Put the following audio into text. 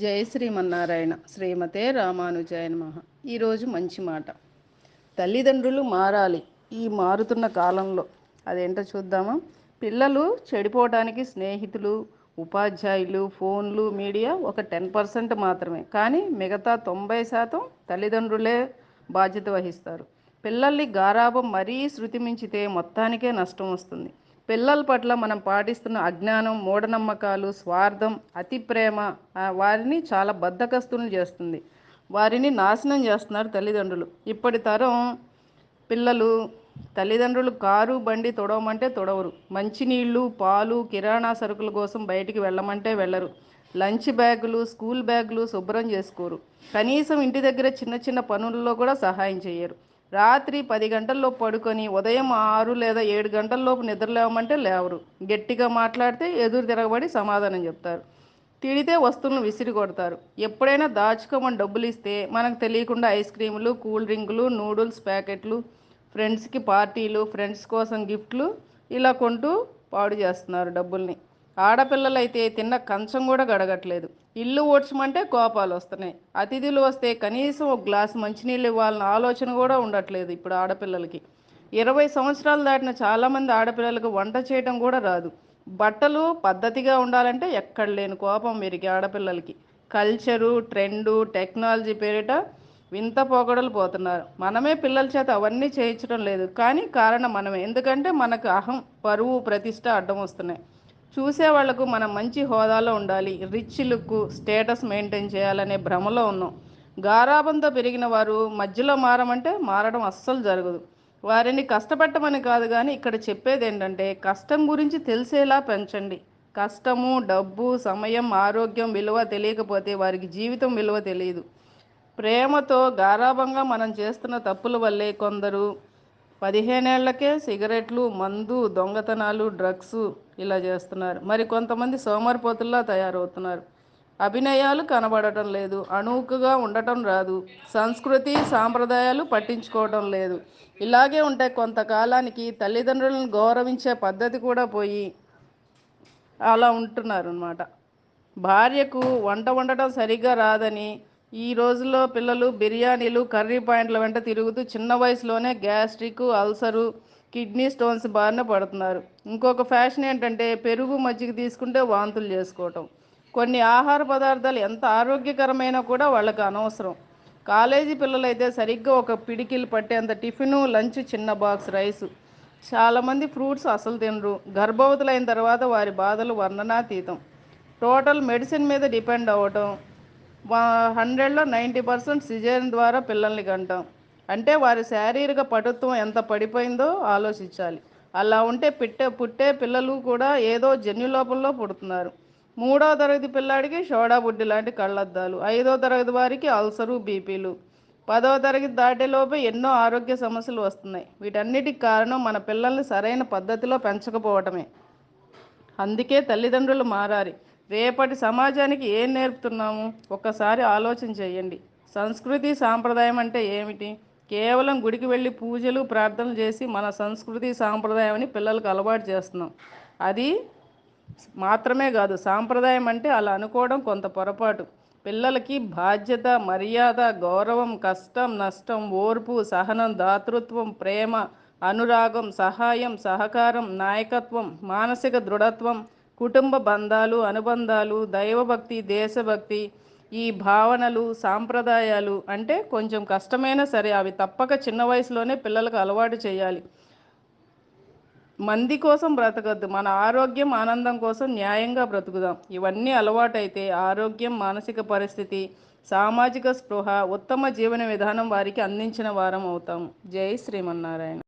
జై శ్రీమన్నారాయణ. శ్రీమతే రామానుజాయ నమః. ఈరోజు మంచి మాట. తల్లిదండ్రులు మారాలి ఈ మారుతున్న కాలంలో. అదేంటో చూద్దామా. పిల్లలు చెడిపోవడానికి స్నేహితులు, ఉపాధ్యాయులు, ఫోన్లు, మీడియా ఒక 10% మాత్రమే. కానీ మిగతా 90% తల్లిదండ్రులే బాధ్యత వహిస్తారు. పిల్లల్ని గారాబం మరీ శృతి మించితే మొత్తానికే నష్టం వస్తుంది. పిల్లల పట్ల మనం పాటిస్తున్న అజ్ఞానం, మూఢనమ్మకాలు, స్వార్థం, అతి ప్రేమ వారిని చాలా బద్ధకస్తులను చేస్తుంది. వారిని నాశనం చేస్తున్నారు తల్లిదండ్రులు. ఇప్పటి తరం పిల్లలు తల్లిదండ్రులు కారు బండి తొడవమంటే తొడవరు. మంచినీళ్ళు, పాలు, కిరాణా సరుకుల కోసం బయటికి వెళ్ళమంటే వెళ్ళరు. లంచ్ బ్యాగులు, స్కూల్ బ్యాగులు శుభ్రం చేసుకోరు. కనీసం ఇంటి దగ్గర చిన్న చిన్న పనుల్లో కూడా సహాయం చేయరు. రాత్రి 10 గంటల్లోపు పడుకొని ఉదయం 6 లేదా 7 గంటల్లోపు నిద్రలేవమంటే లేవరు. గట్టిగా మాట్లాడితే ఎదురు తిరగబడి సమాధానం చెప్తారు. తిడితే వస్తువులను విసిరి కొడతారు. ఎప్పుడైనా దాచుకోమని డబ్బులు ఇస్తే మనకు తెలియకుండా ఐస్ క్రీములు, కూల్ డ్రింకులు, నూడిల్స్ ప్యాకెట్లు, ఫ్రెండ్స్కి పార్టీలు, ఫ్రెండ్స్ కోసం గిఫ్ట్లు ఇలా కొంటూ పాడు చేస్తున్నారు డబ్బుల్ని. ఆడపిల్లలైతే తిన్న కంచం కూడా గడగట్లేదు. ఇల్లు ఊడ్చమంటే కోపాలు వస్తున్నాయి. అతిథులు వస్తే కనీసం ఒక గ్లాసు మంచినీళ్ళు ఇవ్వాలన్న ఆలోచన కూడా ఉండట్లేదు ఇప్పుడు ఆడపిల్లలకి. 20 సంవత్సరాలు దాటిన చాలామంది ఆడపిల్లలకు వంట చేయడం కూడా రాదు. బట్టలు పద్ధతిగా ఉండాలంటే ఎక్కడ లేని కోపం వీరికి ఆడపిల్లలకి. కల్చరు, ట్రెండు, టెక్నాలజీ పేరిట వింత పోకడలు పోతున్నారు. మనమే పిల్లల చేత అవన్నీ చేయించడం లేదు. కానీ కారణం మనమే. ఎందుకంటే మనకు అహం, పరువు, ప్రతిష్ట అడ్డం వస్తున్నాయి. చూసేవాళ్లకు మనం మంచి హోదాలో ఉండాలి, రిచ్ లుక్, స్టేటస్ మెయింటైన్ చేయాలనే భ్రమలో ఉన్నాం. గారాబంతో పెరిగిన వారు మధ్యలో మారమంటే మారడం అస్సలు జరగదు. వారిని కష్టపెట్టమని కాదు, కానీ ఇక్కడ చెప్పేది ఏంటంటే కష్టం గురించి తెలిసేలా పెంచండి. కష్టము, డబ్బు, సమయం, ఆరోగ్యం విలువ తెలియకపోతే వారికి జీవితం విలువ తెలియదు. ప్రేమతో గారాబంగా మనం చేస్తున్న తప్పుల వల్లే కొందరు 15 ఏళ్లకే సిగరెట్లు, మందు, దొంగతనాలు, డ్రగ్స్ ఇలా చేస్తున్నారు. మరి కొంతమంది సోమరిపోతుల్లా తయారవుతున్నారు. అభినయాలు కనబడటం లేదు, అణువుకుగా ఉండటం రాదు, సంస్కృతి సాంప్రదాయాలు పట్టించుకోవడం లేదు. ఇలాగే ఉంటే కొంతకాలానికి తల్లిదండ్రులను గౌరవించే పద్ధతి కూడా పోయి అలా ఉంటున్నారు అన్నమాట. భార్యకు వంట వండటం సరిగ్గా రాదని ఈ రోజుల్లో పిల్లలు బిర్యానీలు, కర్రీ పాయింట్ల వెంట తిరుగుతూ చిన్న వయసులోనే గ్యాస్ట్రిక్, అల్సరు, కిడ్నీ స్టోన్స్ బారిన పడుతున్నారు. ఇంకొక ఫ్యాషన్ ఏంటంటే పెరుగు, మజ్జిగ తీసుకుంటే వాంతులు చేసుకోవటం. కొన్ని ఆహార పదార్థాలు ఎంత ఆరోగ్యకరమైనా కూడా వాళ్ళకి అనవసరం. కాలేజీ పిల్లలైతే సరిగ్గా ఒక పిడికిలు పట్టేంత టిఫిను, లంచ్, చిన్న బాక్స్ రైసు. చాలామంది ఫ్రూట్స్ అసలు తినరు. గర్భవతులైన తర్వాత వారి బాధలు వర్ణనాతీతం. టోటల్ మెడిసిన్ మీద డిపెండ్ అవ్వటం. 100లో 90% సిజేరియన్ ద్వారా పిల్లల్ని కంటాం. అంటే వారి శారీరక పటుత్వం ఎంత పడిపోయిందో ఆలోచించాలి. అలా ఉంటే పుట్టే పిల్లలు కూడా ఏదో జన్యులోపంలో పుడుతున్నారు. 3వ తరగతి పిల్లాడికి సోడా బుడ్డి లాంటి కళ్ళద్దాలు, 5వ తరగతి వారికి అల్సరు, బీపీలు, 10వ తరగతి దాటేలోపే ఎన్నో ఆరోగ్య సమస్యలు వస్తున్నాయి. వీటన్నిటికి కారణం మన పిల్లల్ని సరైన పద్ధతిలో పెంచకపోవటమే. అందుకే తల్లిదండ్రులు మారాలి. రేపటి సమాజానికి ఏం నేర్పుతున్నాము ఒక్కసారి ఆలోచన చేయండి. సంస్కృతి సాంప్రదాయం అంటే ఏమిటి? కేవలం గుడికి వెళ్ళి పూజలు, ప్రార్థనలు చేసి మన సంస్కృతి సాంప్రదాయాన్ని పిల్లలకు అలవాటు చేస్తున్నాం. అది మాత్రమే కాదు, సాంప్రదాయం అంటే అలా అనుకోవడం కొంత పొరపాటు. పిల్లలకి బాధ్యత, మర్యాద, గౌరవం, కష్టం, నష్టం, ఓర్పు, సహనం, దాతృత్వం, ప్రేమ, అనురాగం, సహాయం, సహకారం, నాయకత్వం, మానసిక దృఢత్వం, కుటుంబ బంధాలు, అనుబంధాలు, దైవభక్తి, దేశభక్తి, ఈ భావనలు, సాంప్రదాయాలు అంటే కొంచెం కష్టమైనా సరే అవి తప్పక చిన్న వయసులోనే పిల్లలకు అలవాటు చేయాలి. మంది కోసం బ్రతకద్దు, మన ఆరోగ్యం, ఆనందం కోసం న్యాయంగా బ్రతుకుదాం. ఇవన్నీ అలవాటైతే ఆరోగ్యం, మానసిక పరిస్థితి, సామాజిక స్పృహ, ఉత్తమ జీవన విధానం వారికి అందించిన వారం అవుతాము. జై శ్రీమన్నారాయణ.